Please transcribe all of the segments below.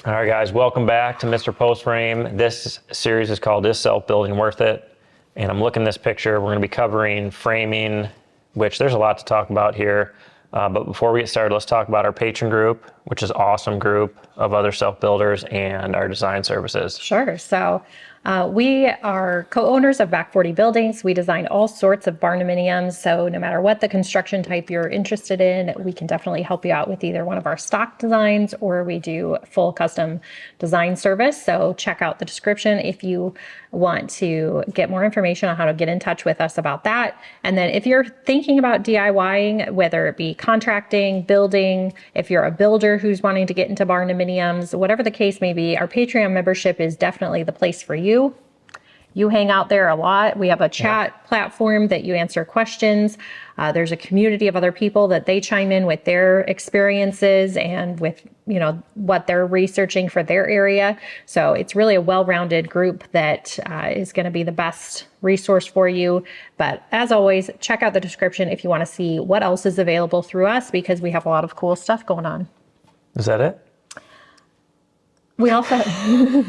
All right, guys, welcome back to Mr. Post Frame. This series is called Is Self-Building Worth It? And I'm looking at this picture. We're going to be covering framing, which there's a lot to talk about here. But before we get started, let's talk about our patron group, which is an awesome group of other self-builders, and our design services. Sure. So we are co-owners of Back 40 Buildings. We design all sorts of barndominiums. So no matter what the construction type you're interested in, we can definitely help you out with either one of our stock designs, or we do full custom design service. So check out the description if you want to get more information on how to get in touch with us about that. And then if you're thinking about DIYing, whether it be contracting, building, if you're a builder who's wanting to get into barndominiums, whatever the case may be, our Patreon membership is definitely the place for you. You hang out there a lot. We have a chat platform that you answer questions. There's a community of other people that they chime in with their experiences and with, what they're researching for their area. So it's really a well-rounded group that is going to be the best resource for you. But as always, check out the description if you want to see what else is available through us, because we have a lot of cool stuff going on. Is that it? We also, I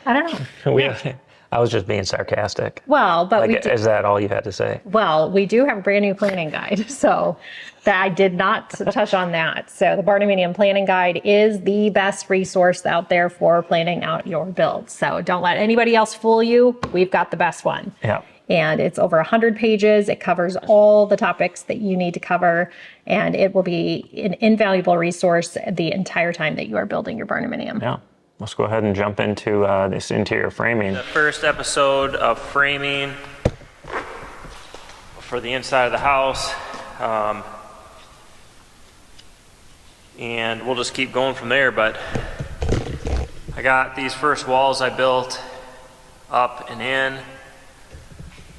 don't know. I was just being sarcastic. Well, but is that all you had to say? Well, we do have a brand new planning guide, so that I did not touch on that. So the Barndominium planning guide is the best resource out there for planning out your build. So don't let anybody else fool you. We've got the best one. Yeah. And it's over 100 pages. It covers all the topics that you need to cover, and it will be an invaluable resource the entire time that you are building your barndominium. Yeah. Let's go ahead and jump into this interior framing. The first episode of framing for the inside of the house. And we'll just keep going from there, but I got these first walls I built up and in.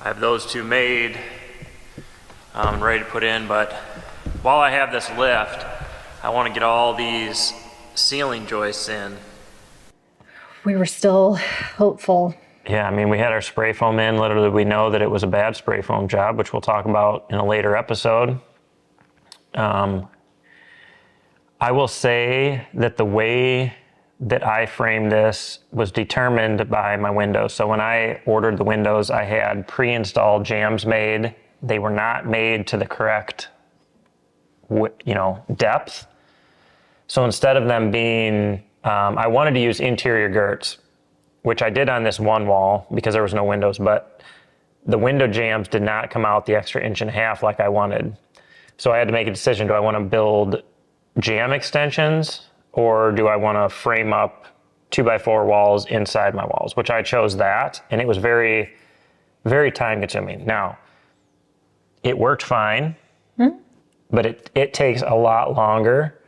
I have those two made, ready to put in, but while I have this lift, I want to get all these ceiling joists in. We were still hopeful. Yeah, I mean, we had our spray foam in. Literally, we know that it was a bad spray foam job, which we'll talk about in a later episode. I will say that the way that I framed this was determined by my windows. So when I ordered the windows, I had pre-installed jambs made. They were not made to the correct, depth. So instead of them being, I wanted to use interior girts, which I did on this one wall because there was no windows, but the window jambs did not come out the extra 1.5 inches like I wanted. So I had to make a decision. Do I want to build jamb extensions, or do I want to frame up 2x4 walls inside my walls, which I chose that. And it was very, very time consuming. Now, it worked fine, but it takes a lot longer,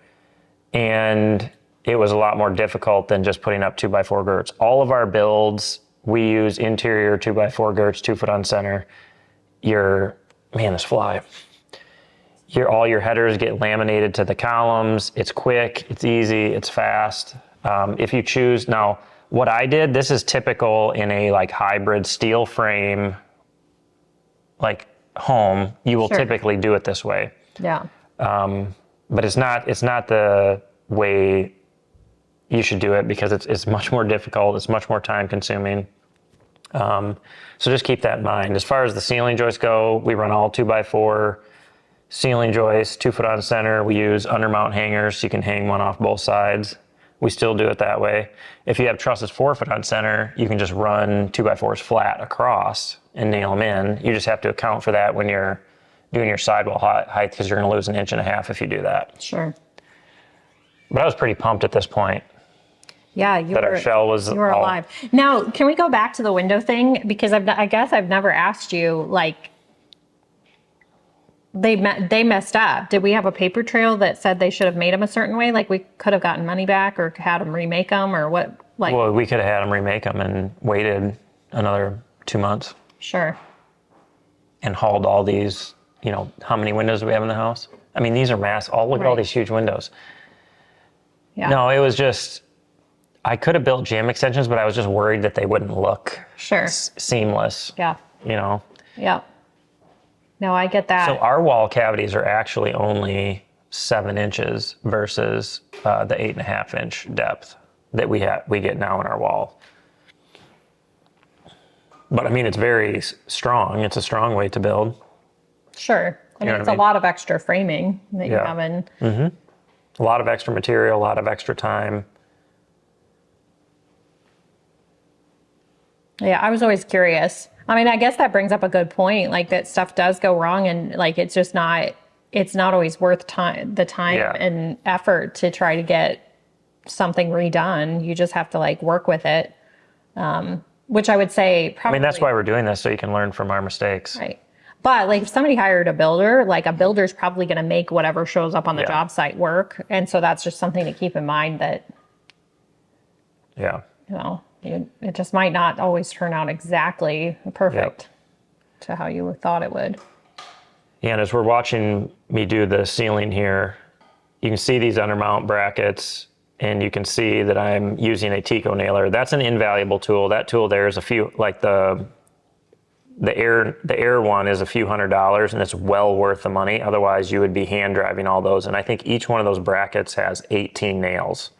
and it was a lot more difficult than just putting up 2x4 girts. All of our builds, we use interior 2x4 girts, 2 foot on center. All your headers get laminated to the columns. It's quick, it's easy, it's fast. If you choose, now what I did, this is typical in a hybrid steel frame, home, you will typically do it this way. Yeah. But it's not the way you should do it, because it's much more difficult. It's much more time consuming. So just keep that in mind. As far as the ceiling joists go, we run all 2x4 ceiling joists, 2 foot on center. We use undermount hangers, so you can hang one off both sides. We still do it that way. If you have trusses 4 foot on center, you can just run 2x4s flat across and nail them in. You just have to account for that when you're doing your sidewall height, because you're going to lose 1.5 inches if you do that. Sure. But I was pretty pumped at this point. Yeah, our shell was you were alive. Now, can we go back to the window thing? Because I guess I've never asked you, they messed up. Did we have a paper trail that said they should have made them a certain way? We could have gotten money back, or had them remake them, or what? Well, we could have had them remake them and waited another 2 months. Sure. And hauled all these, how many windows do we have in the house? I mean, these are massive. Look at all these huge windows. Yeah. No, it was just, I could have built jamb extensions, but I was just worried that they wouldn't look seamless. Yeah. Yeah. No, I get that. So our wall cavities are actually only 7 inches versus the 8.5 inch depth. that we get now in our wall. But I mean, it's very strong. It's a strong way to build. Sure. I mean, what it's I mean? a lot of extra framing that you Yeah. have in. A lot of extra material, a lot of extra time. Yeah, I was always curious. I mean, I guess that brings up a good point. Like that stuff does go wrong, and like it's not always worth the time Yeah. and effort to try to get something redone. You just have to like work with it. Which I would say I probably. mean, that's why we're doing this, so you can learn from our mistakes. Right. But like if somebody hired a builder, like a builder's probably going to make whatever shows up on the Yeah. job site work. And so that's just something to keep in mind that, Yeah. it just might not always turn out exactly perfect to how you thought it would. Yeah, and as we're watching me do the ceiling here, you can see these undermount brackets, and you can see that I'm using a Tico nailer. That's an invaluable tool. That tool there is a few, like the air one is a few $100s, and it's well worth the money. Otherwise, you would be hand driving all those. And I think each one of those brackets has 18 nails.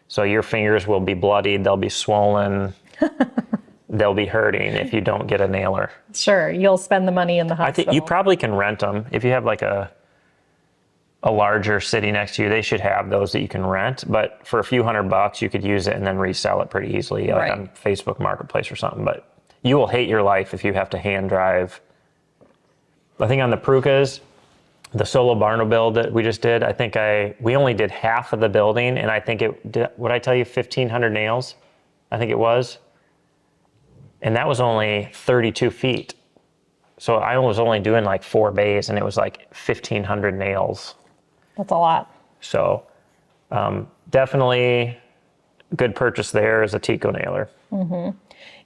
So your fingers will be bloodied, they'll be swollen, they'll be hurting if you don't get a nailer. Sure. You'll spend the money in the I hospital. think you probably can rent them. If you have like a larger city next to you, they should have those that you can rent. But for a few $100, you could use it and then resell it pretty easily, like Right. on Facebook Marketplace or something. But you will hate your life if you have to hand drive. I think on the Prukas, the solo Barndo build that we just did, I think we only did half of the building, and I think would I tell you 1,500 nails? I think it was. And that was only 32 feet. So I was only doing like 4 bays, and it was like 1,500 nails. That's a lot. So definitely good purchase there is a Tico nailer.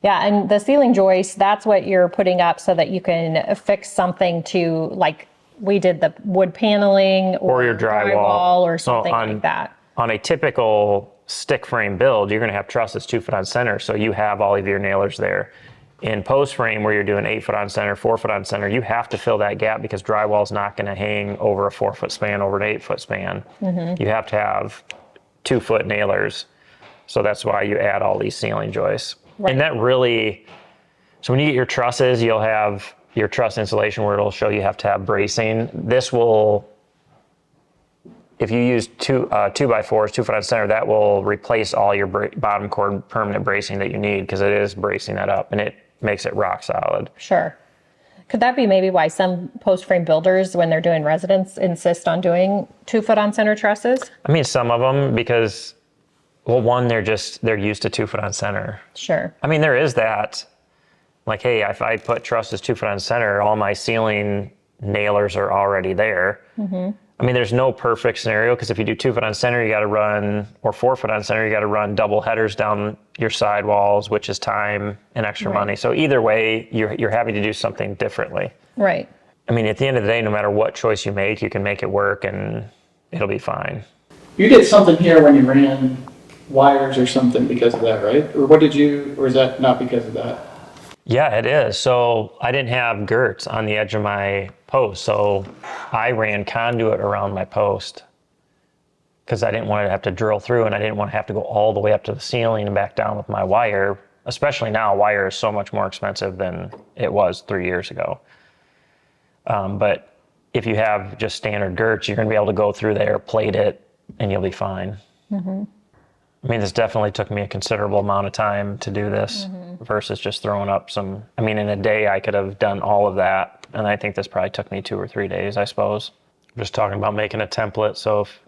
Yeah, and the ceiling joist, that's what you're putting up so that you can fix something to, like we did the wood paneling Or your drywall. or So something like that. On a typical stick frame build, you're going to have trusses 2 foot on center, so you have all of your nailers there. In post frame, where you're doing 8 foot on center, 4 foot on center, you have to fill that gap because drywall is not going to hang over a 4 foot span over an 8 foot span. You have to have 2 foot nailers, so that's why you add all these ceiling joists. Right. And that really, so when you get your trusses, you'll have your truss insulation where it'll show you have to have bracing. This will, if you use 2x4s, 2 foot on center, that will replace all your bottom cord permanent bracing that you need, because it is bracing that up and it makes it rock solid. Sure. Could that be maybe why some post frame builders, when they're doing residents, insist on doing 2 foot on center trusses? I mean, some of them, because, well, one, they're used to 2 foot on center. Sure. I mean, there is that, like, hey, if I put trusses 2 foot on center, all my ceiling nailers are already there. I mean, there's no perfect scenario, because if you do 2 foot on center, you got to run, or 4 foot on center, you got to run double headers down your side walls, which is time and extra money. So either way, you're having to do something differently. Right. I mean, at the end of the day, no matter what choice you make, you can make it work and it'll be fine. You did something here when you ran wires or something because of that, right? Or is that not because of that? Yeah, it is. So I didn't have girts on the edge of my post, so I ran conduit around my post because I didn't want to have to drill through, and I didn't want to have to go all the way up to the ceiling and back down with my wire. Especially now, wire is so much more expensive than it was 3 years ago. But if you have just standard girts, you're going to be able to go through there, plate it, and you'll be fine. I mean, this definitely took me a considerable amount of time to do this versus just throwing up some. I mean, in a day, I could have done all of that. And I think this probably took me 2 or 3 days, I suppose. I'm just talking about making a template, so if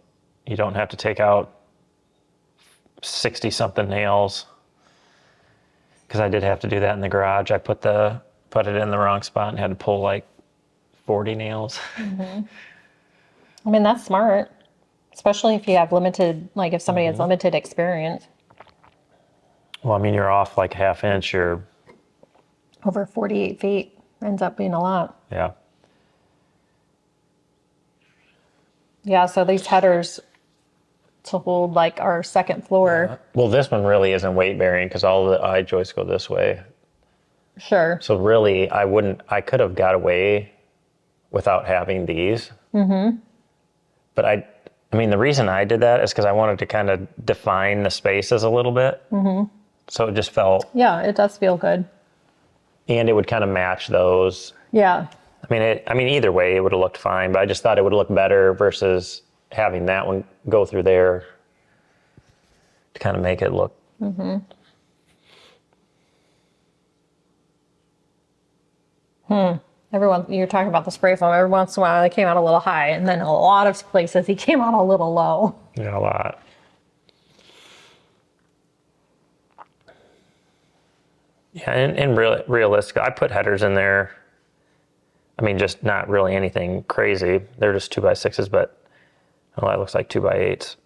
you don't have to take out 60 something nails, because I did have to do that in the garage. I put it in the wrong spot and had to pull like 40 nails. I mean, that's smart. Especially if you have limited, like if somebody has limited experience. Well, I mean, you're off like ½ inch, you're, Over 48 feet ends up being a lot. yeah. Yeah, so these headers to hold like our second floor. Well, this one really isn't weight bearing because all the I-joists go this way. Sure. So really, I could have got away without having these. But I mean, the reason I did that is because I wanted to kind of define the spaces a little bit. So it just felt, Yeah, it does feel good. and it would kind of match those. Yeah. I mean, either way, it would have looked fine, but I just thought it would look better versus having that one go through there to kind of make it look. You're talking about the spray foam. Every once in a while, they came out a little high, and then a lot of places he came out a little low. Yeah, a lot. Yeah, and realistic, I put headers in there. I mean, just not really anything crazy. They're just 2x6s, but well, that looks like 2x8s,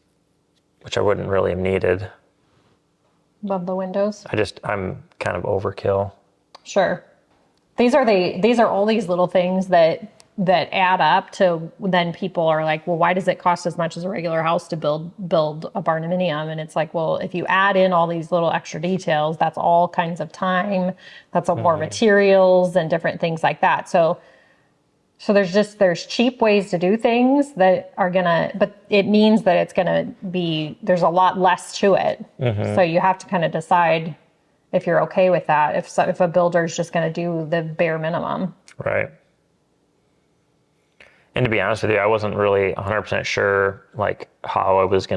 which I wouldn't really have needed. Above the windows. I'm kind of overkill. Sure. These are all these little things that add up to, then people are like, well, why does it cost as much as a regular house to build a barndominium? And it's like, well, if you add in all these little extra details, that's all kinds of time, that's more materials and different things like that. So there's cheap ways to do things that are but it means that it's gonna be, there's a lot less to it. So you have to kind of decide if you're okay with that, if a builder's just going to do the bare minimum. Right. And to be honest with you, I wasn't really 100% sure like how things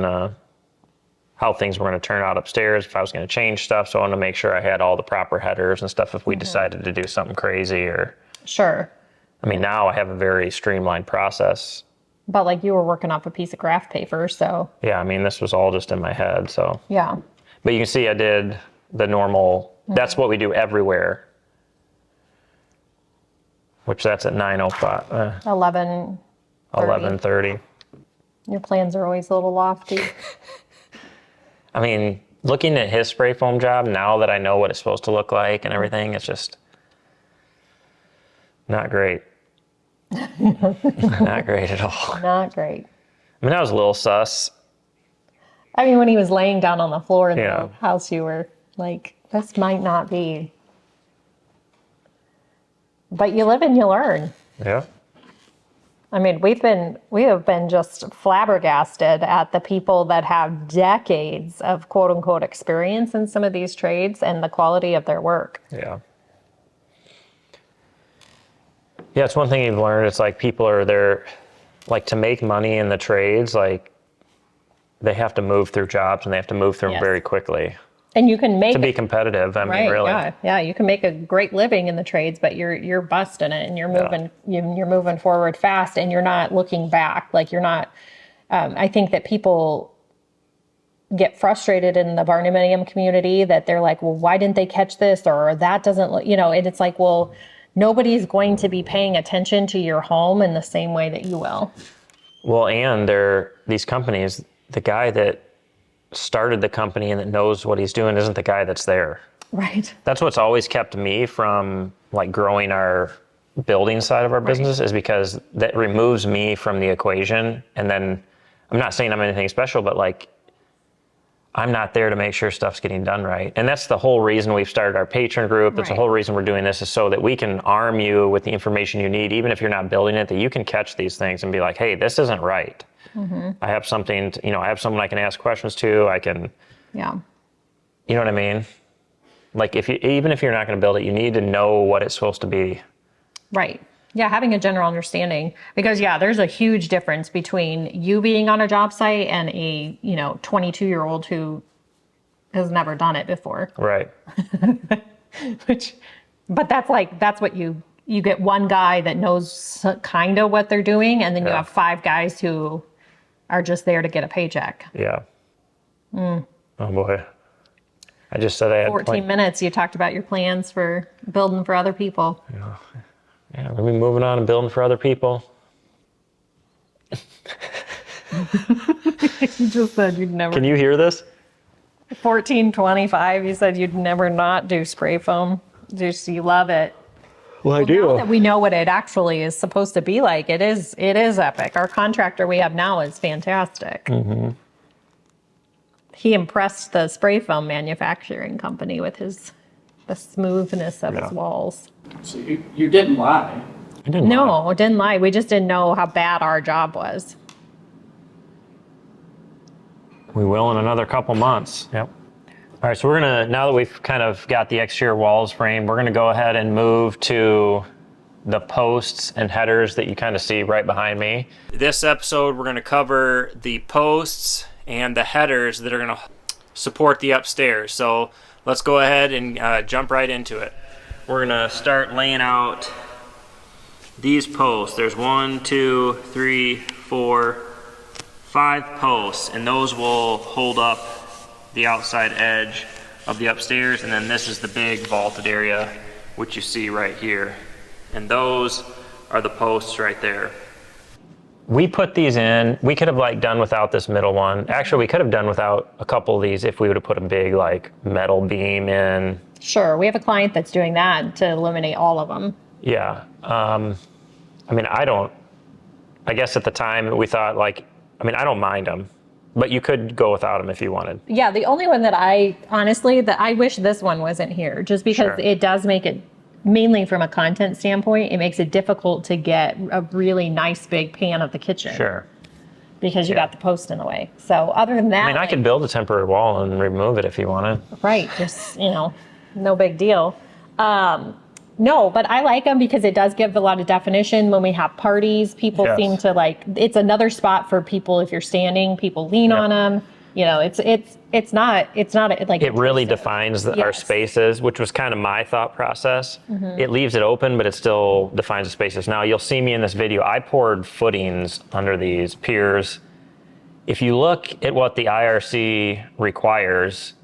were going to turn out upstairs, if I was going to change stuff. So I wanted to make sure I had all the proper headers and stuff if we decided to do something crazy or. Sure. I mean, now I have a very streamlined process. But like you were working off a piece of graph paper, so. Yeah, I mean, this was all just in my head, so. Yeah. But you can see I did the normal, that's what we do everywhere. Which that's at 9:05. 11:30. Your plans are always a little lofty. I mean, looking at his spray foam job, now that I know what it's supposed to look like and everything, it's just not great. Not great at all. Not great. I mean, I was a little sus. I mean, when he was laying down on the floor in Yeah. the house, you were like, this might not be. But you live and you learn. Yeah. I mean, we have been just flabbergasted at the people that have decades of quote unquote experience in some of these trades and the quality of their work. Yeah. Yeah, it's one thing you've learned. It's like people are there, like to make money in the trades, like they have to move through jobs and they have to move through them Yes. very quickly And you can make to be competitive. I mean, really. Yeah, you can make a great living in the trades, but you're busting it and you're moving forward fast and you're not looking back. Like you're not. I think that people get frustrated in the barndominium community that they're like, well, why didn't they catch this or that doesn't look, and it's like, well, nobody's going to be paying attention to your home in the same way that you will. Well, and these companies, the guy that started the company and that knows what he's doing isn't the guy that's there. Right. That's what's always kept me from like growing our building side of our business is because that removes me from the equation. And then I'm not saying I'm anything special, but like I'm not there to make sure stuff's getting done right. And that's the whole reason we've started our patron group. That's the Right. whole reason we're doing this is so that we can arm you with the information you need, even if you're not building it, that you can catch these things and be like, hey, this isn't right. I have something, I have someone I can ask questions to. I can, Yeah. you know what I mean? Like even if you're not going to build it, you need to know what it's supposed to be. Right. Yeah, having a general understanding. Because, there's a huge difference between you being on a job site and a, 22-year-old who has never done it before. Right. But that's what you get one guy that knows kind of what they're doing, and then you have 5 guys who are just there to get a paycheck. Yeah. Oh boy. I just said I had 14 minutes, you talked about your plans for building for other people. Yeah, we'll be moving on and building for other people. You just said you'd never. Can you hear this? 1425, you said you'd never not do spray foam. Just you love it. Well, I Now that we know what it actually is supposed to be like, it is epic. Our contractor we have now is fantastic. Mm-hmm. He impressed the spray foam manufacturing company with the smoothness of his walls. So you didn't lie. I didn't lie. No, didn't lie. We just didn't know how bad our job was. We will in another couple months. Yep. All right, so we're gonna, now that we've kind of got the exterior walls framed, we're gonna go ahead and move to the posts and headers that you kind of see right behind me. This episode, we're gonna cover the posts and the headers that are gonna support the upstairs. So let's go ahead and jump right into it. We're gonna start laying out these posts. There's 1, 2, 3, 4, 5 posts, and those will hold up the outside edge of the upstairs, and then this is the big vaulted area which you see right here, and those are the posts right there. We put these in, we could have like done without this middle one. Actually, we could have done without a couple of these if we would have put a big like metal beam in. Sure, we have a client that's doing that to eliminate all of them. Yeah, I mean, I guess at the time we thought like, I mean, I don't mind them, but you could go without them if you wanted. Yeah, the only one that I wish this one wasn't here, just because Sure. it does make it, mainly from a content standpoint, it makes it difficult to get a really nice big pan of the kitchen. Sure. Because you got the post in the way. So other than that, I mean, I could build a temporary wall and remove it if you wanted. right, just, no big deal. No, but I like them because it does give a lot of definition. When we have parties, people Yes. seem to like, it's another spot for people. If you're standing, people lean on them. It's not like It really intrusive. defines our Yes. spaces, which was kind of my thought process. It leaves it open, but it still defines the spaces. Now, you'll see me in this video, I poured footings under these piers. If you look at what the IRC requires,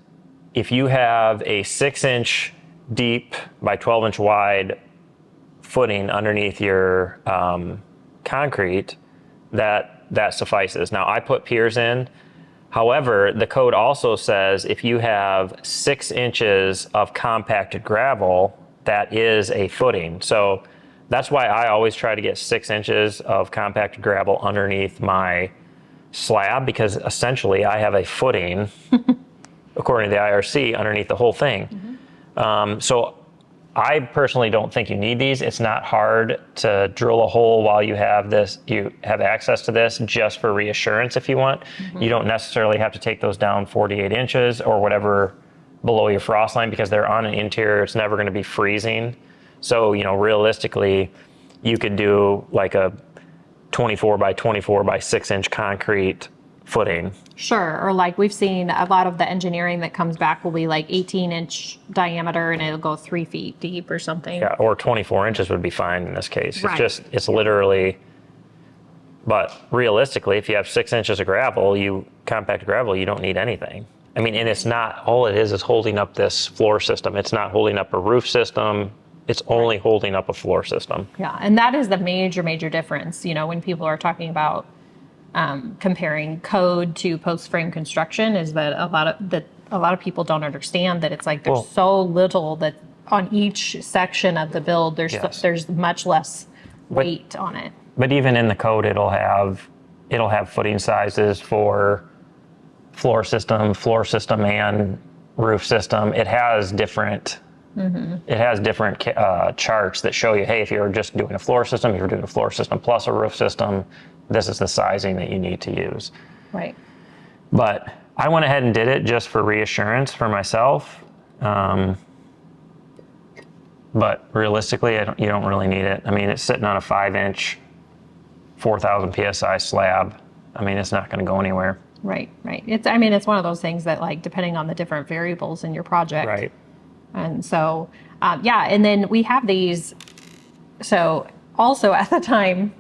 if you have a 6-inch deep by 12-inch wide footing underneath your concrete, that suffices. Now, I put piers in. However, the code also says if you have 6 inches of compacted gravel, that is a footing. So that's why I always try to get 6 inches of compacted gravel underneath my slab, because essentially I have a footing, according to the IRC, underneath the whole thing. So I personally don't think you need these. It's not hard to drill a hole while you have this, you have access to this, just for reassurance if you want. You don't necessarily have to take those down 48 inches or whatever below your frost line, because they're on an interior, it's never going to be freezing. So, realistically, you could do like a 24 by 24 by 6-inch concrete footing. Sure, or like we've seen a lot of the engineering that comes back will be like 18-inch diameter and it'll go 3 feet deep or something. Yeah, or 24 inches would be fine in this case. Right. It's literally, but realistically, if you have 6 inches of gravel, compact gravel, you don't need anything. I mean, and it's not, all it is holding up this floor system. It's not holding up a roof system. It's only holding up a floor system. Yeah, and that is the major difference, when people are talking about comparing code to post-frame construction, is that a lot of people don't understand that it's like there's so little that on each section of the build there's much less weight on it. But even in the code, it'll have footing sizes for floor system and roof system. It has different charts that show you, hey, if you're just doing a floor system, if you're doing a floor system plus a roof system, this is the sizing that you need to use. Right. But I went ahead and did it just for reassurance for myself. But realistically, you don't really need it. I mean, it's sitting on a 5-inch, 4,000 PSI slab. I mean, it's not going to go anywhere. Right. It's one of those things that, like, depending on the different variables in your project. Right. And so, and then we have these. So also at the time,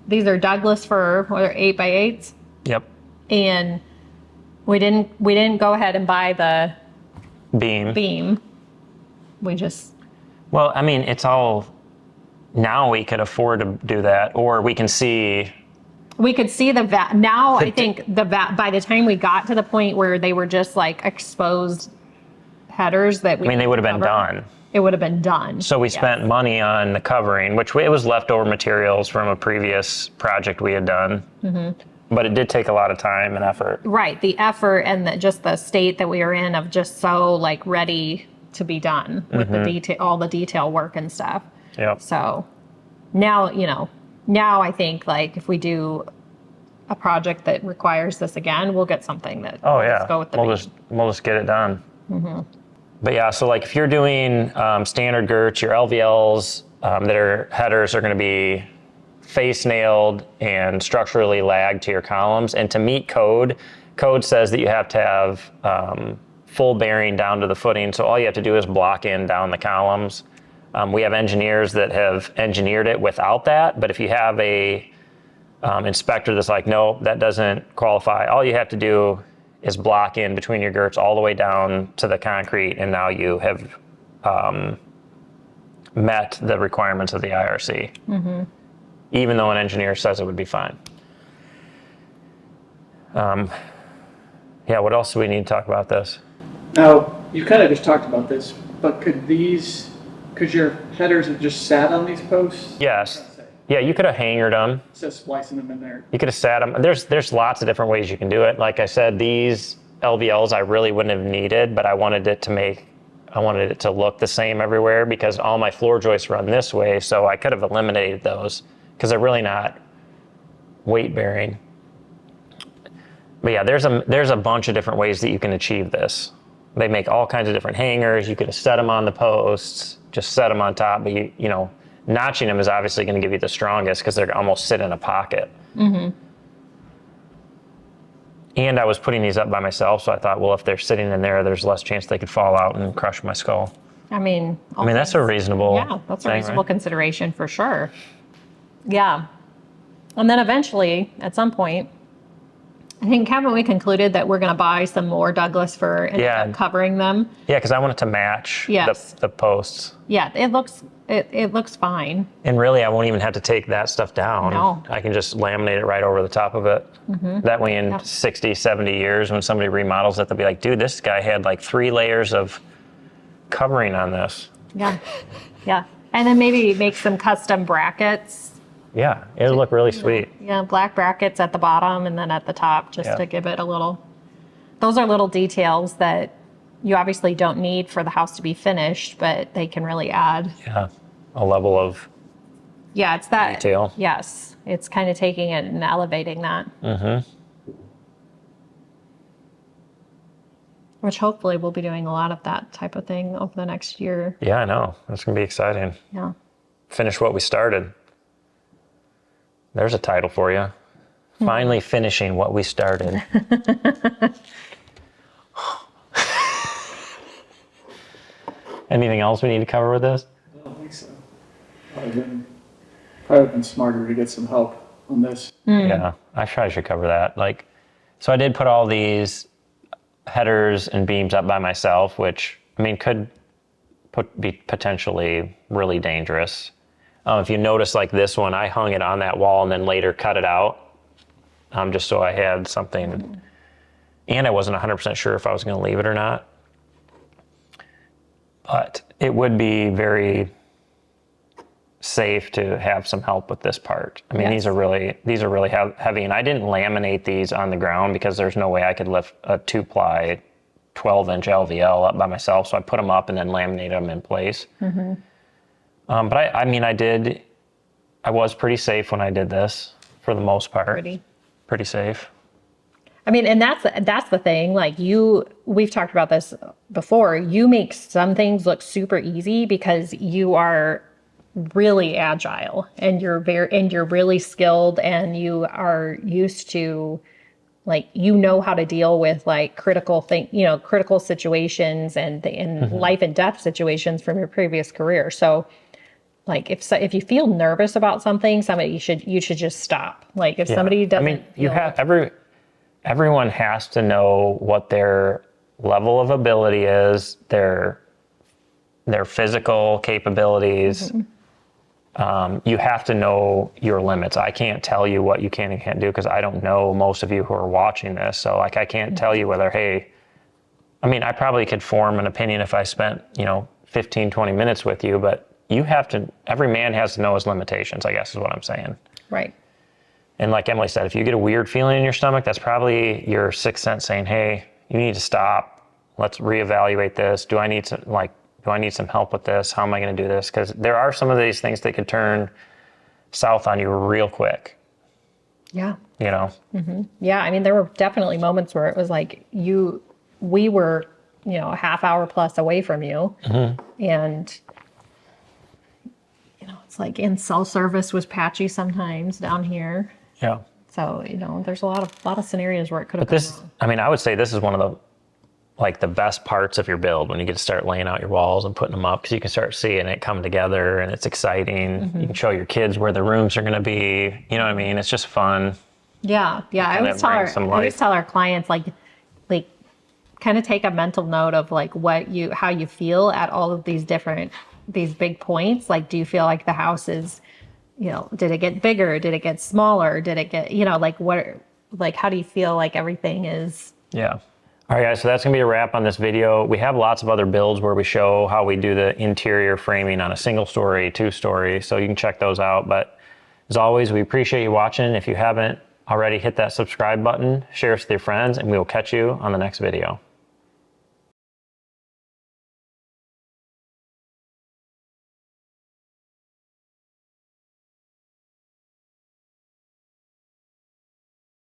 these are Douglas Fir, they're 8x8s. Yep. And we didn't go ahead and buy the beam. We just. Well, I mean, it's all, now we could afford to do that, or we can see. We could see the now I think by the time we got to the point where they were just like exposed headers that they would have been done. It would have been done. So we spent money on the covering, which it was leftover materials from a previous project we had done. But it did take a lot of time and effort. Right, the effort and just the state that we were in of just so like ready to be done with the all the detail work and stuff. Yep. So now I think like if we do a project that requires this again, we'll get something that Oh we'll yeah, just go with the we'll just get it done. But yeah, so like if you're doing standard girts, your LVLs that are headers are going to be face nailed and structurally lagged to your columns. And to meet code says that you have to have full bearing down to the footing. So all you have to do is block in down the columns. We have engineers that have engineered it without that. But if you have a inspector that's like, no, that doesn't qualify, all you have to do is block in between your girts all the way down to the concrete, and now you have met the requirements of the IRC, even though an engineer says it would be fine. Yeah, what else do we need to talk about this? Now, you kind of just talked about this, but could your headers have just sat on these posts? Yes. Yeah, you could have hangered them. Instead of splicing them in there. You could have sat them. There's lots of different ways you can do it. Like I said, these LVLs I really wouldn't have needed, but I wanted it to look the same everywhere because all my floor joists run this way, so I could have eliminated those because they're really not weight bearing. But yeah, there's a bunch of different ways that you can achieve this. They make all kinds of different hangers. You could have set them on the posts, just set them on top, but you know, notching them is obviously going to give you the strongest because they're almost sit in a pocket. And I was putting these up by myself, so I thought, well, if they're sitting in there, there's less chance they could fall out and crush my skull. I mean, that's a reasonable that's a thing, reasonable right? consideration for sure. Yeah. And then eventually, at some point, I think, haven't we concluded that we're going to buy some more Douglas Fir and end up covering them? Yeah, because I want it to match the posts. Yeah, it looks fine. And really, I won't even have to take that stuff down. No. I can just laminate it right over the top of it. That way in 60, 70 years, when somebody remodels it, they'll be like, dude, this guy had like 3 layers of covering on this. Yeah. Yeah. And then maybe make some custom brackets. Yeah, it'll look really sweet. Yeah, black brackets at the bottom and then at the top just to give it a little. Those are little details that you obviously don't need for the house to be finished, but they can really add. Yeah, a level of it's that detail. Yes, it's kind of taking it and elevating that. Which hopefully we'll be doing a lot of that type of thing over the next year. Yeah, I know. That's going to be exciting. Yeah. Finish what we started. There's a title for you. Finally finishing what we started. Anything else we need to cover with this? I don't think so. Probably been smarter to get some help on this. Yeah, I probably should cover that. So I did put all these headers and beams up by myself, which, I mean, could be potentially really dangerous. If you notice, like this one, I hung it on that wall and then later cut it out, just so I had something. And I wasn't 100% sure if I was going to leave it or not. But it would be very safe to have some help with this part. I mean, these are really heavy, and I didn't laminate these on the ground because there's no way I could lift a 2-ply 12-inch LVL up by myself. So I put them up and then laminate them in place. But I was pretty safe when I did this for the most part. Pretty safe. I mean, and that's the thing. Like we've talked about this before. You make some things look super easy because you are really agile and you're really skilled and you are used to, like, you know how to deal with like critical situations and life and death situations from your previous career. So like if you feel nervous about something, you should just stop. Like if somebody doesn't, I mean, everyone has to know what their level of ability is, their physical capabilities. You have to know your limits. I can't tell you what you can and can't do because I don't know most of you who are watching this. So like I can't tell you whether, I probably could form an opinion if I spent, 15, 20 minutes with you, but every man has to know his limitations, I guess is what I'm saying. Right. And like Emily said, if you get a weird feeling in your stomach, that's probably your sixth sense saying, hey, you need to stop. Let's reevaluate this. Do I need some help with this? How am I going to do this? Because there are some of these things that could turn south on you real quick. Yeah. you know? Yeah, I mean, there were definitely moments where it was like we were, a half hour plus away from you. And, it's like, and cell service was patchy sometimes down here. Yeah. So, there's a lot of scenarios where it could have But this, I mean, I would say this is one of the best parts of your build when you get to start laying out your walls and putting them up, because you can start seeing it come together and it's exciting. You can show your kids where the rooms are going to be. You know what I mean? It's just fun. Yeah. I always tell our clients, like kind of take a mental note of like how you feel at all of these big points. Like, do you feel like the house is, did it get bigger? Did it get smaller? Did it get, how do you feel like everything is? Yeah. All right, guys, so that's gonna be a wrap on this video. We have lots of other builds where we show how we do the interior framing on a single story, 2-story, so you can check those out. But as always, we appreciate you watching. If you haven't already, hit that subscribe button, share us with your friends, and we will catch you on the next video.